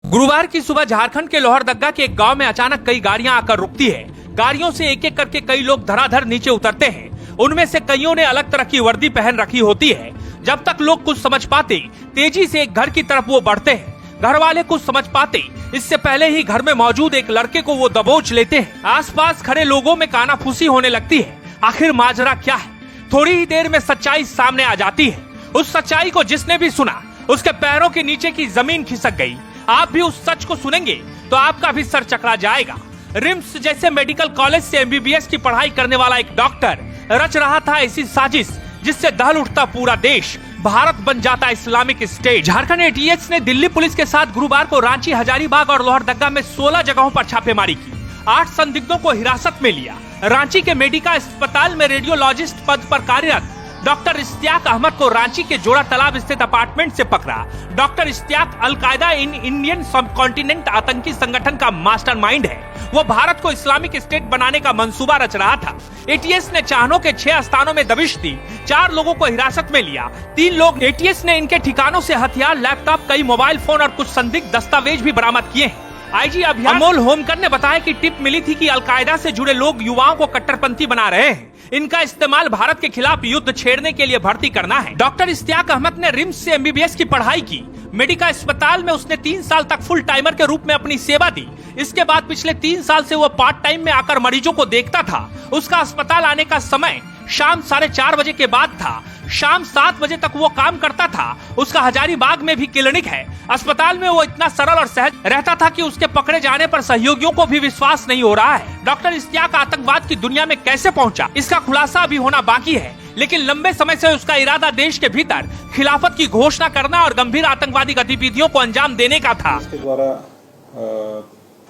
गुरुवार की सुबह झारखंड के लोहरदगा के एक गांव में अचानक कई गाड़ियां आकर रुकती है। गाड़ियों से एक एक करके कई लोग धड़ाधड़ नीचे उतरते हैं। उनमें से कईयों ने अलग तरह की वर्दी पहन रखी होती है। जब तक लोग कुछ समझ पाते, तेजी से एक घर की तरफ वो बढ़ते हैं। घर वाले कुछ समझ पाते, इससे पहले ही घर में मौजूद एक लड़के को वो दबोच लेते हैं। आसपास खड़े लोगों में कानाफूसी होने लगती है। आखिर माजरा क्या है? थोड़ी ही देर में सच्चाई सामने आ जाती है। उस सच्चाई को जिसने भी सुना, उसके पैरों के नीचे की जमीन खिसक गई। आप भी उस सच को सुनेंगे तो आपका भी सर चकरा जाएगा। रिम्स जैसे मेडिकल कॉलेज से एमबीबीएस की पढ़ाई करने वाला एक डॉक्टर रच रहा था ऐसी साजिश जिससे दहल उठता पूरा देश, भारत बन जाता इस्लामिक स्टेट। झारखंड एटीएस ने दिल्ली पुलिस के साथ गुरुवार को रांची, हजारीबाग और लोहरदगा में 16 जगहों पर छापेमारी की। 8 संदिग्धों को हिरासत में लिया। रांची के मेडिका अस्पताल में रेडियोलॉजिस्ट पद पर कार्यरत डॉक्टर इश्तियाक अहमद को रांची के जोड़ा तालाब स्थित अपार्टमेंट से पकड़ा। Doctor Ishtiyaq Al Qaeda in Indian subcontinent आतंकी संगठन का मास्टरमाइंड है। वो भारत को इस्लामिक स्टेट बनाने का मंसूबा रच रहा था। एटीएस ने चाहनों के 6 स्थानों में दबिश दी। 4 लोगों को हिरासत में लिया। 3 लोग एटीएस ने इनके ठिकानों से हथियार, लैपटॉप, कई मोबाइल फोन और कुछ संदिग्ध दस्तावेज भी बरामद किए हैं। आईजी अभियान अमोल होमकर ने बताया कि टिप मिली थी कि अलकायदा से जुड़े लोग युवाओं को कट्टरपंथी बना रहे हैं। इनका इस्तेमाल भारत के खिलाफ युद्ध छेड़ने के लिए भर्ती करना है। डॉक्टर इश्तियाक अहमद ने रिम्स से एमबीबीएस की पढ़ाई की। मेडिका अस्पताल में उसने 3 साल तक फुल टाइमर के रूप में अपनी सेवा दी। इसके बाद पिछले 3 साल से वो पार्ट टाइम में आकर मरीजों को देखता था। उसका अस्पताल आने का समय शाम 4:30 बजे के बाद था। शाम 7 बजे तक वो काम करता था। उसका हजारीबाग में भी क्लिनिक है। अस्पताल में वो इतना सरल और सहज रहता था कि उसके पकड़े जाने पर सहयोगियों को भी विश्वास नहीं हो रहा है। डॉक्टर इश्तियाक आतंकवाद की दुनिया में कैसे पहुंचा, इसका खुलासा अभी होना बाकी है। लेकिन लंबे समय से उसका इरादा देश के भीतर खिलाफत की घोषणा करना और गंभीर आतंकवादी गतिविधियों को अंजाम देने का था। इसके द्वारा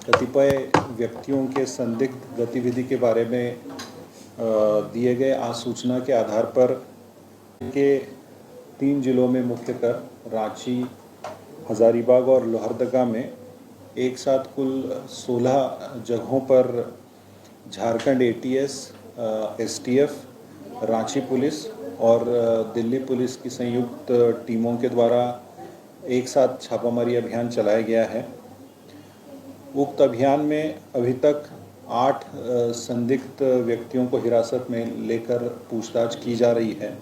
कतिपय व्यक्तियों के संदिग्ध गतिविधि के बारे में दिए गए आसूचना के आधार पर के 3 जिलों में मुख्यतः रांची, हजारीबाग और लोहरदगा में एक साथ कुल 16 जगहों पर Jharkhand ATS, STF, Ranchi police और दिल्ली पुलिस की संयुक्त टीमों के द्वारा एक साथ छापामारी अभियान चलाया गया है। उक्त अभियान में अभी तक 8 संदिग्ध व्यक्तियों को हिरासत में लेकर पूछताछ की जा रही है।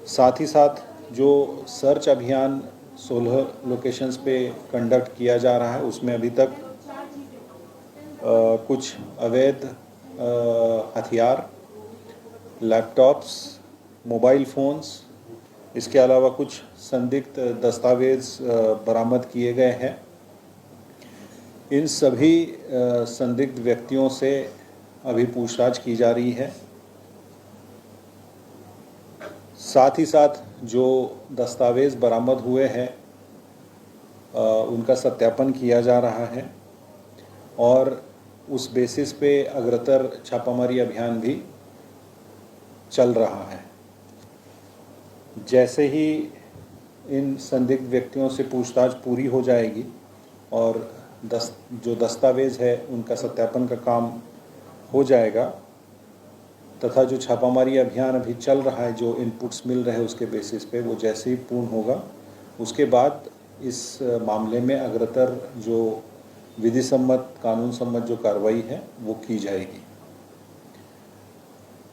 साथ ही साथ जो सर्च अभियान 16 लोकेशंस पे कंडक्ट किया जा रहा है, उसमें अभी तक कुछ अवैध हथियार, लैपटॉप्स, मोबाइल फ़ोन्स, इसके अलावा कुछ संदिग्ध दस्तावेज़ बरामद किए गए हैं। इन सभी संदिग्ध व्यक्तियों से अभी पूछताछ की जा रही है। साथ ही साथ जो दस्तावेज़ बरामद हुए हैं उनका सत्यापन किया जा रहा है और उस बेसिस पे अग्रतर छापामारी अभियान भी चल रहा है। जैसे ही इन संदिग्ध व्यक्तियों से पूछताछ पूरी हो जाएगी और जो दस्तावेज़ है उनका सत्यापन का काम हो जाएगा तथा जो छापामारी अभियान अभी चल रहा है, जो इनपुट्स मिल रहे हैं उसके बेसिस पे, वो जैसे ही पूर्ण होगा उसके बाद इस मामले में अग्रतर जो विधि सम्मत, कानून सम्मत जो कार्रवाई है वो की जाएगी।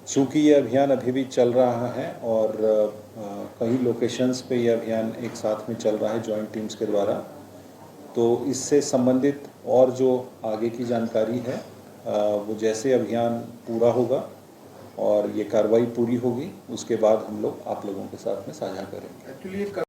चूँकि ये अभियान अभी भी चल रहा है और कई लोकेशंस पे ये अभियान एक साथ में चल रहा है जॉइंट टीम्स के द्वारा, तो इससे संबंधित और जो आगे की जानकारी है वो जैसे अभियान पूरा होगा और ये कार्रवाई पूरी होगी उसके बाद हम लोग आप लोगों के साथ में साझा करेंगे।